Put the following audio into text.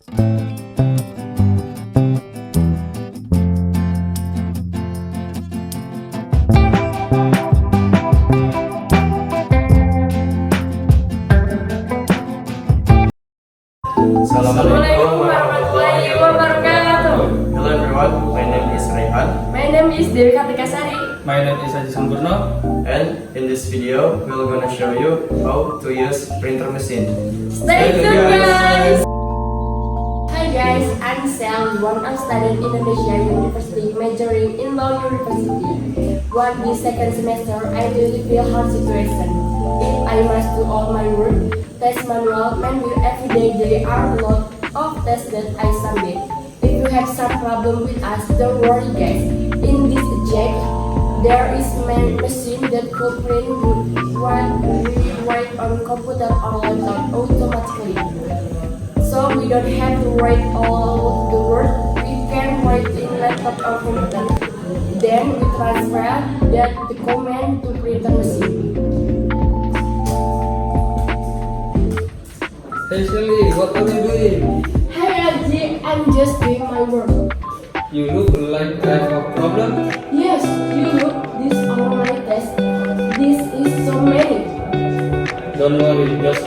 Assalamualaikum warahmatullahi wabarakatuh. Hello everyone, my name is Reihan. My name is Dewi Sari. My name is Sampurno. And in this video, we're gonna show you how to use printer machine. Stay tuned guys! Hi guys, I'm Sel, one of studying Indonesia University, majoring in Law University. One this second semester, I really feel hard situation. If I must do all my work, test manual every day, there are a lot of tests that I submit. If you have some problem with us, don't worry guys. In this jack, there is a machine that could print what we write on computer or laptop automatically. So we don't have to write all the words, we can write in laptop or computer. Then we transfer that the command to printer machine. Hey Shelly, what are you doing? Hi Aji, I'm just doing my work. You look like I have a problem. Yes, you look, these are my tests. This is so many. Don't worry, just